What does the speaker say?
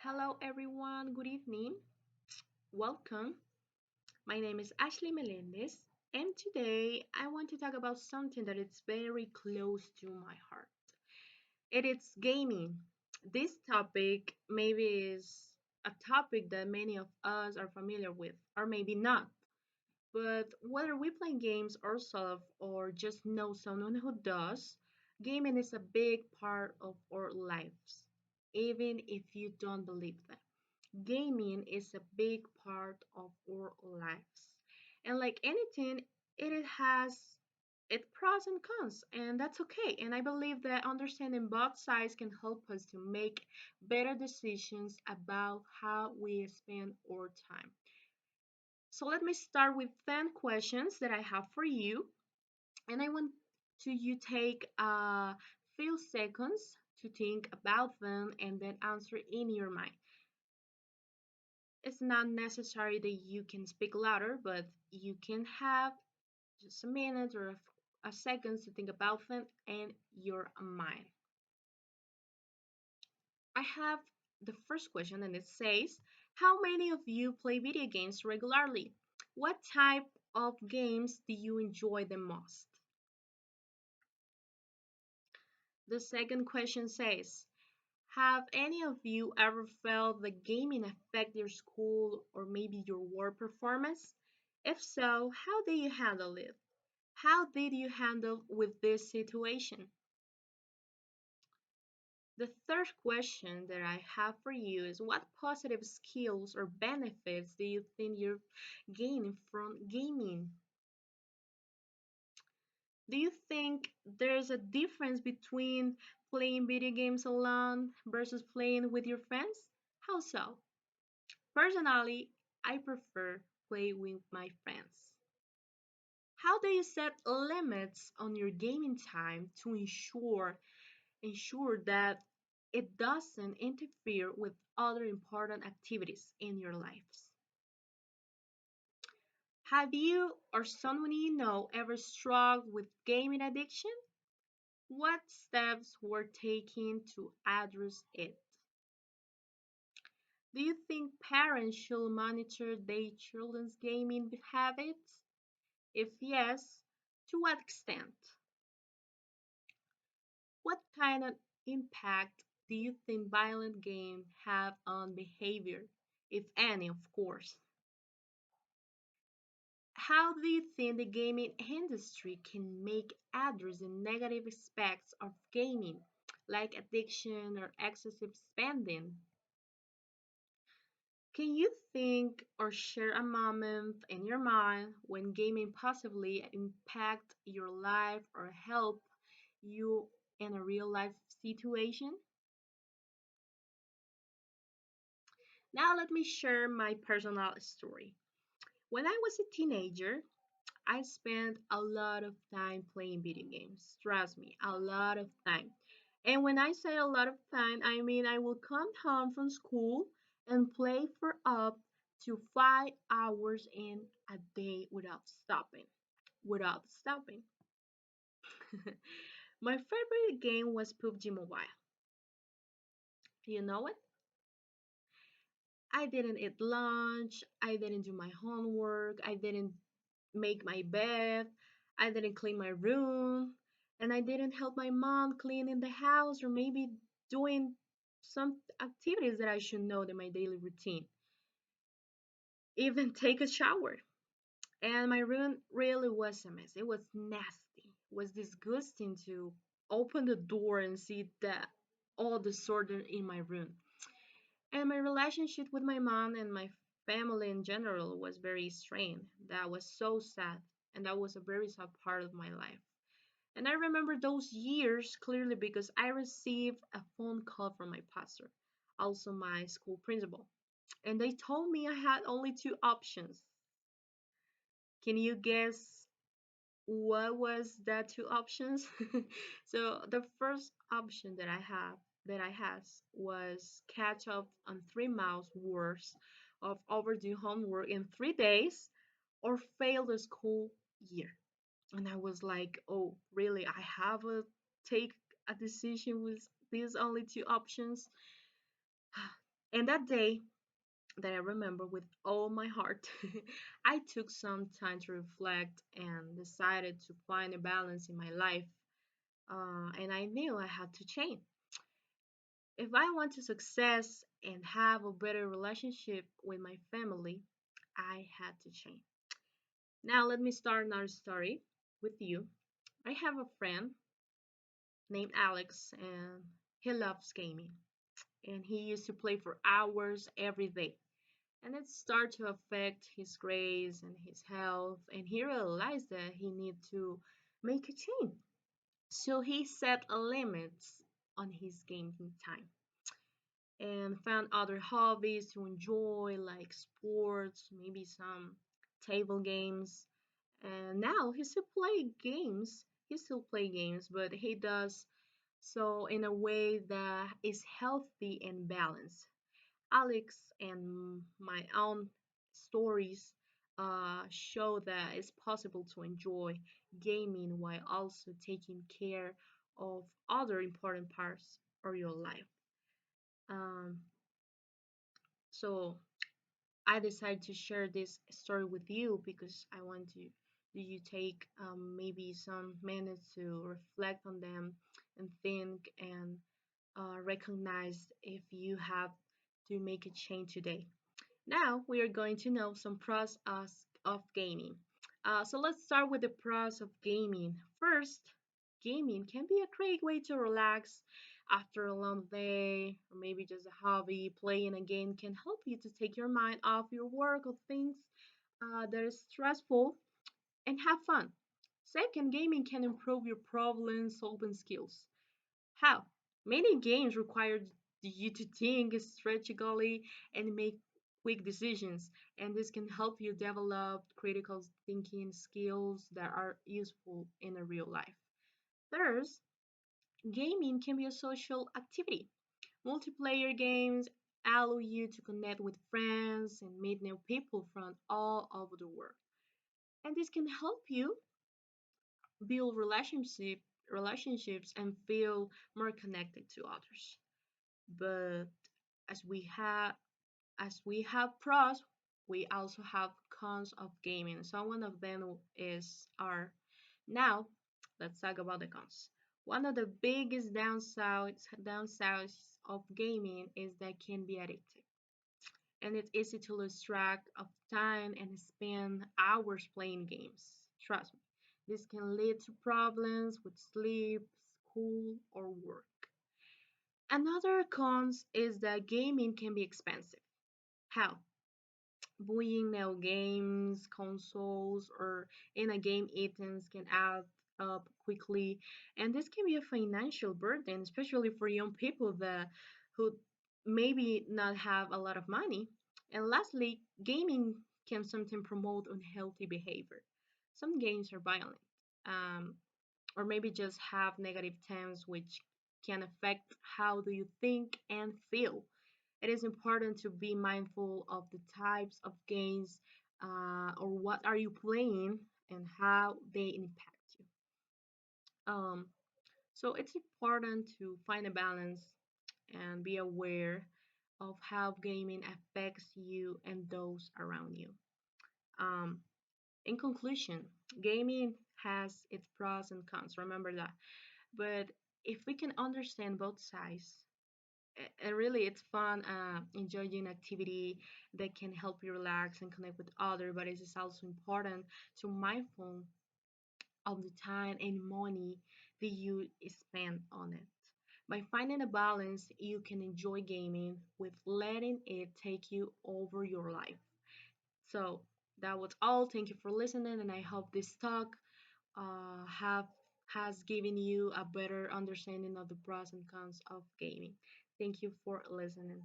Hello, everyone. Good evening. Welcome. My name is Ashley Melendez, and today I want to talk about something that is very close to my heart. It is gaming. This topic maybe is a topic that many of us are familiar with, or maybe not. But whether we play games ourselves or just know someone who does, gaming is a big part of our lives, even if you don't believe that. Gaming is a big part of our lives. And like anything, it has its pros and cons, and that's okay. And I believe that understanding both sides can help us to make better decisions about how we spend our time. So let me start with 10 questions that I have for you, and I want to you take a few seconds to think about them and then answer in your mind. It's not necessary that you can speak louder, but you can have just a minute or a seconds to think about them in your mind. I have the first question, and it says, how many of you play video games regularly? What type of games do you enjoy the most? The second question says, have any of you ever felt the gaming affect your school or maybe your work performance? If so, how did you handle it? How did you handle with this situation? The third question that I have for you is what positive skills or benefits do you think you're gaining from gaming? Do you think there's a difference between playing video games alone versus playing with your friends? How so? Personally, I prefer play with my friends. How do you set limits on your gaming time to ensure that it doesn't interfere with other important activities in your lives? Have you or someone you know ever struggled with gaming addiction? What steps were taken to address it? Do you think parents should monitor their children's gaming habits? If yes, to what extent? What kind of impact do you think violent games have on behavior, if any, of course? How do you think the gaming industry can make address the negative aspects of gaming, like addiction or excessive spending? Can you think or share a moment in your mind when gaming possibly impact your life or help you in a real life situation? Now let me share my personal story. When I was a teenager, I spent a lot of time playing video games. Trust me, a lot of time. And when I say a lot of time, I mean I will come home from school and play for up to 5 hours in a day without stopping. Without stopping. My favorite game was PUBG Mobile. You know it? I didn't eat lunch, I didn't do my homework, I didn't make my bed, I didn't clean my room, and I didn't help my mom cleaning the house or maybe doing some activities that I should know in my daily routine. Even take a shower. And my room really was a mess. It was nasty. It was disgusting to open the door and see that all disorder in my room. And my relationship with my mom and my family in general was very strained. That was so sad. And that was a very sad part of my life. And I remember those years clearly because I received a phone call from my pastor, also my school principal. And they told me I had only two options. Can you guess what was that two options? So the first option that I had was catch up on 3 months worth of overdue homework in 3 days or fail the school year. And I was like, oh, really? I have to take a decision with these only two options. And that day that I remember with all my heart, I took some time to reflect and decided to find a balance in my life. And I knew I had to change. If I want to success and have a better relationship with my family, I had to change. Now let me start another story with you. I have a friend named Alex and he loves gaming and he used to play for hours every day. And it started to affect his grades and his health and he realized that he needed to make a change. So he set limits on his gaming time and found other hobbies to enjoy, like sports, maybe some table games. And now he still play games, but he does so in a way that is healthy and balanced. Alex and my own stories show that it's possible to enjoy gaming while also taking care of other important parts of your life. Um, so I decided to share this story with you because I want to do you take maybe some minutes to reflect on them and think and recognize if you have to make a change today. Now we are going to know some pros of gaming. So let's start with the pros of gaming. First, gaming can be a great way to relax after a long day or maybe just a hobby. Playing a game can help you to take your mind off your work or things that is stressful and have fun. Second, gaming can improve your problem solving skills. How? Many games require you to think strategically and make quick decisions, and this can help you develop critical thinking skills that are useful in a real life. Third, gaming can be a social activity. Multiplayer games allow you to connect with friends and meet new people from all over the world. And this can help you build relationships and feel more connected to others. But as we have as we have pros, we also have cons of gaming. So one of them is our now let's talk about the cons. One of the biggest downsides of gaming is that it can be addictive. And it's easy to lose track of time and spend hours playing games. Trust me. This can lead to problems with sleep, school, or work. Another cons is that gaming can be expensive. How? Buying new games, consoles, or in-game items can add up quickly, and this can be a financial burden, especially for young people that who maybe not have a lot of money. And lastly, gaming can sometimes promote unhealthy behavior. Some games are violent, um, or maybe just have negative themes which can affect how do you think and feel. It is important to be mindful of the types of games or what are you playing and how they impact you. Um, so it's important to find a balance and be aware of how gaming affects you and those around you. Um, in conclusion, gaming has its pros and cons. Remember that. But if we can understand both sides, and really it's fun enjoying activity that can help you relax and connect with others, but it is also important to mindful of the time and money that you spend on it. By finding a balance, you can enjoy gaming with letting it take you over your life. So that was all. Thank you for listening, and I hope this talk have has given you a better understanding of the pros and cons of gaming. Thank you for listening.